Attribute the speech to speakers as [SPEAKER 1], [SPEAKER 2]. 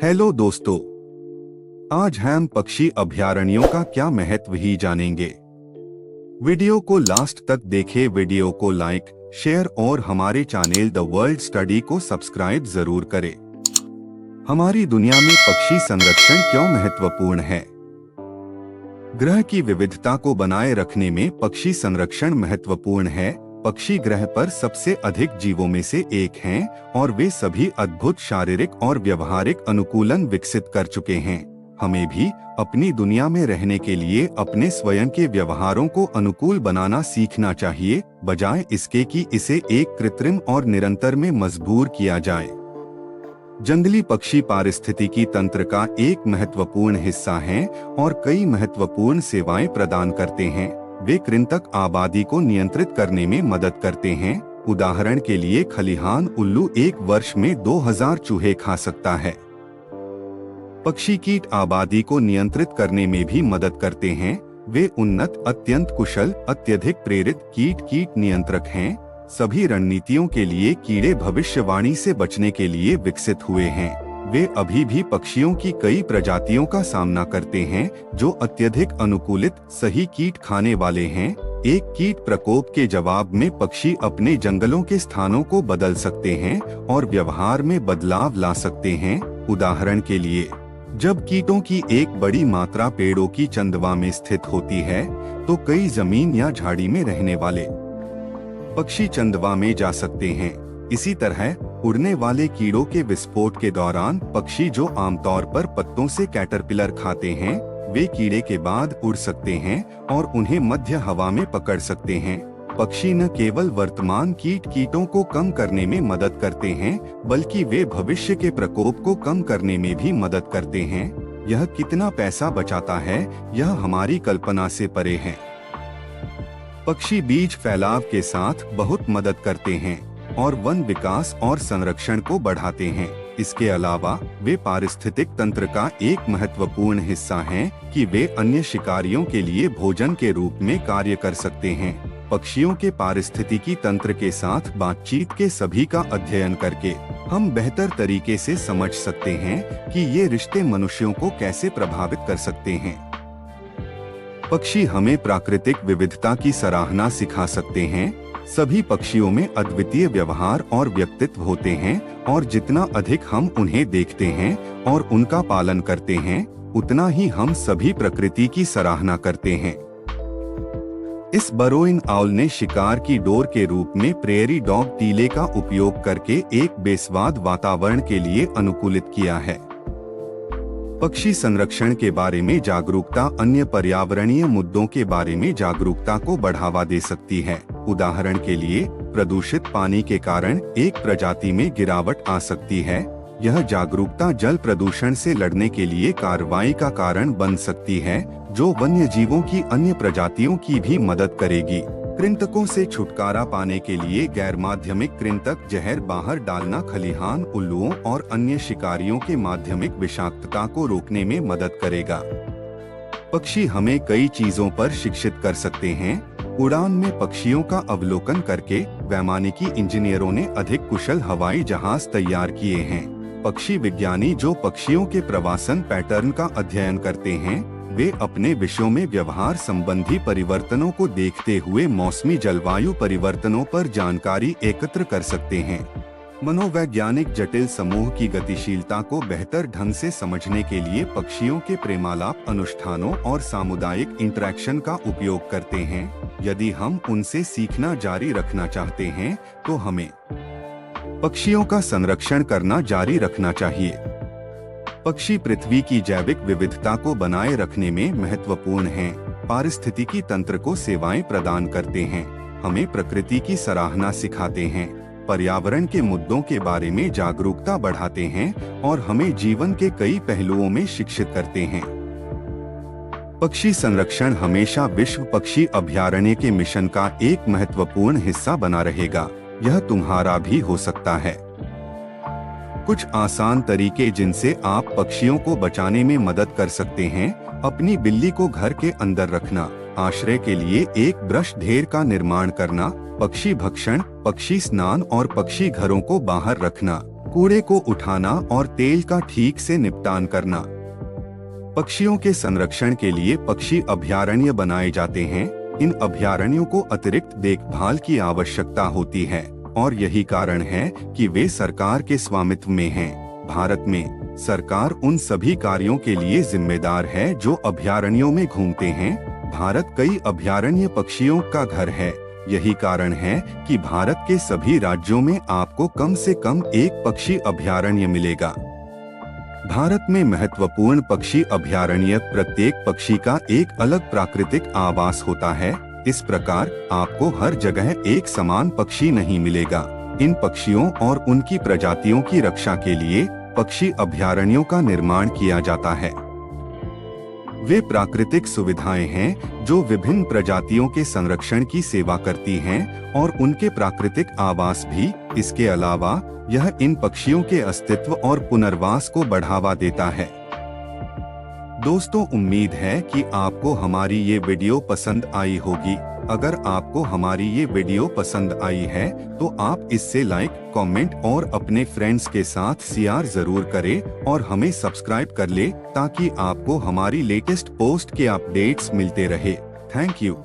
[SPEAKER 1] Hello दोस्तों, आज हम पक्षी अभयारण्यों का क्या महत्व ही जानेंगे। वीडियो को लास्ट तक देखें। वीडियो को लाइक, शेयर और हमारे चैनल द वर्ल्ड स्टडी को सब्सक्राइब जरूर करें। हमारी दुनिया में पक्षी संरक्षण क्यों महत्वपूर्ण है? ग्रह की विविधता को बनाए रखने में पक्षी संरक्षण महत्वपूर्ण है। पक्षी ग्रह पर सबसे अधिक जीवों में से एक हैं और वे सभी अद्भुत शारीरिक और व्यवहारिक अनुकूलन विकसित कर चुके हैं। हमें भी अपनी दुनिया में रहने के लिए अपने स्वयं के व्यवहारों को अनुकूल बनाना सीखना चाहिए, बजाय इसके कि इसे एक कृत्रिम और निरंतर में मजबूर किया जाए। जंगली पक्षी पारिस्थितिकी तंत्र का एक महत्वपूर्ण हिस्सा हैं और कई महत्वपूर्ण सेवाएं प्रदान करते हैं। वे कृंतक आबादी को नियंत्रित करने में मदद करते हैं। उदाहरण के लिए खलिहान उल्लू एक वर्ष में 2000 चूहे खा सकता है। पक्षी कीट आबादी को नियंत्रित करने में भी मदद करते हैं। वे उन्नत, अत्यंत कुशल, अत्यधिक प्रेरित कीट नियंत्रक हैं। सभी रणनीतियों के लिए कीड़े भविष्यवाणी से बचने के लिए विकसित हुए हैं। वे अभी भी पक्षियों की कई प्रजातियों का सामना करते हैं जो अत्यधिक अनुकूलित, सही कीट खाने वाले हैं। एक कीट प्रकोप के जवाब में पक्षी अपने जंगलों के स्थानों को बदल सकते हैं और व्यवहार में बदलाव ला सकते हैं। उदाहरण के लिए, जब कीटों की एक बड़ी मात्रा पेड़ों की चंदवा में स्थित होती है, तो कई जमीन या झाड़ी में रहने वाले पक्षी चंदवा में जा सकते हैं। इसी तरह उड़ने वाले कीड़ों के विस्फोट के दौरान पक्षी जो आमतौर पर पत्तों से कैटरपिलर खाते हैं, वे कीड़े के बाद उड़ सकते हैं और उन्हें मध्य हवा में पकड़ सकते हैं। पक्षी न केवल वर्तमान कीटों को कम करने में मदद करते हैं, बल्कि वे भविष्य के प्रकोप को कम करने में भी मदद करते हैं। यह कितना पैसा बचाता है, यह हमारी कल्पना से परे है। पक्षी बीज फैलाव के साथ बहुत मदद करते हैं और वन विकास और संरक्षण को बढ़ाते हैं। इसके अलावा वे पारिस्थितिक तंत्र का एक महत्वपूर्ण हिस्सा हैं कि वे अन्य शिकारियों के लिए भोजन के रूप में कार्य कर सकते हैं। पक्षियों के पारिस्थितिकी तंत्र के साथ बातचीत के सभी का अध्ययन करके हम बेहतर तरीके से समझ सकते हैं कि ये रिश्ते मनुष्यों को कैसे प्रभावित कर सकते हैं। पक्षी हमें प्राकृतिक विविधता की सराहना सिखा सकते हैं। सभी पक्षियों में अद्वितीय व्यवहार और व्यक्तित्व होते हैं और जितना अधिक हम उन्हें देखते हैं और उनका पालन करते हैं, उतना ही हम सभी प्रकृति की सराहना करते हैं। इस बरोइन आउल ने शिकार की डोर के रूप में प्रेयरी डॉग टीले का उपयोग करके एक बेस्वाद वातावरण के लिए अनुकूलित किया है। पक्षी संरक्षण के बारे में जागरूकता अन्य पर्यावरणीय मुद्दों के बारे में जागरूकता को बढ़ावा दे सकती है। उदाहरण के लिए, प्रदूषित पानी के कारण एक प्रजाति में गिरावट आ सकती है। यह जागरूकता जल प्रदूषण से लड़ने के लिए कार्रवाई का कारण बन सकती है, जो वन्य जीवों की अन्य प्रजातियों की भी मदद करेगी। कृंतकों से छुटकारा पाने के लिए गैर माध्यमिक कृंतक जहर बाहर डालना खलिहान उल्लुओं और अन्य शिकारियों के माध्यमिक विषाक्तता को रोकने में मदद करेगा। पक्षी हमें कई चीजों पर शिक्षित कर सकते हैं। उड़ान में पक्षियों का अवलोकन करके वैमानिकी इंजीनियरों ने अधिक कुशल हवाई जहाज तैयार किए हैं। पक्षी विज्ञानी जो पक्षियों के प्रवासन पैटर्न का अध्ययन करते हैं, वे अपने विषयों में व्यवहार संबंधी परिवर्तनों को देखते हुए मौसमी जलवायु परिवर्तनों पर जानकारी एकत्र कर सकते हैं। मनोवैज्ञानिक जटिल समूह की गतिशीलता को बेहतर ढंग से समझने के लिए पक्षियों के प्रेमालाप अनुष्ठानों और सामुदायिक इंटरेक्शन का उपयोग करते हैं। यदि हम उनसे सीखना जारी रखना चाहते हैं, तो हमें पक्षियों का संरक्षण करना जारी रखना चाहिए। पक्षी पृथ्वी की जैविक विविधता को बनाए रखने में महत्वपूर्ण हैं। पारिस्थितिकी तंत्र को सेवाएं प्रदान करते हैं, हमें प्रकृति की सराहना सिखाते हैं, पर्यावरण के मुद्दों के बारे में जागरूकता बढ़ाते हैं और हमें जीवन के कई पहलुओं में शिक्षित करते हैं। पक्षी संरक्षण हमेशा विश्व पक्षी अभयारण्य के मिशन का एक महत्वपूर्ण हिस्सा बना रहेगा। यह तुम्हारा भी हो सकता है। कुछ आसान तरीके जिनसे आप पक्षियों को बचाने में मदद कर सकते हैं: अपनी बिल्ली को घर के अंदर रखना, आश्रय के लिए एक ब्रश ढेर का निर्माण करना, पक्षी भक्षण, पक्षी स्नान और पक्षी घरों को बाहर रखना, कूड़े को उठाना और तेल का ठीक से निपटान करना। पक्षियों के संरक्षण के लिए पक्षी अभयारण्य बनाए जाते हैं। इन अभयारण्यों को अतिरिक्त देखभाल की आवश्यकता होती है और यही कारण है कि वे सरकार के स्वामित्व में हैं। भारत में सरकार उन सभी कार्यों के लिए जिम्मेदार है जो अभयारण्यों में घूमते हैं। भारत कई अभयारण्य पक्षियों का घर है। यही कारण है कि भारत के सभी राज्यों में आपको कम से कम एक पक्षी अभयारण्य मिलेगा। भारत में महत्वपूर्ण पक्षी अभयारण्य प्रत्येक पक्षी का एक अलग प्राकृतिक आवास होता है। इस प्रकार आपको हर जगह एक समान पक्षी नहीं मिलेगा। इन पक्षियों और उनकी प्रजातियों की रक्षा के लिए पक्षी अभयारण्यों का निर्माण किया जाता है। वे प्राकृतिक सुविधाएं हैं जो विभिन्न प्रजातियों के संरक्षण की सेवा करती हैं और उनके प्राकृतिक आवास भी। इसके अलावा यह इन पक्षियों के अस्तित्व और पुनर्वास को बढ़ावा देता है। दोस्तों, उम्मीद है कि आपको हमारी ये वीडियो पसंद आई होगी। अगर आपको हमारी ये वीडियो पसंद आई है तो आप इससे लाइक, कमेंट और अपने फ्रेंड्स के साथ शेयर जरूर करें और हमें सब्सक्राइब कर ले ताकि आपको हमारी लेटेस्ट पोस्ट के अपडेट्स मिलते रहे। Thank you.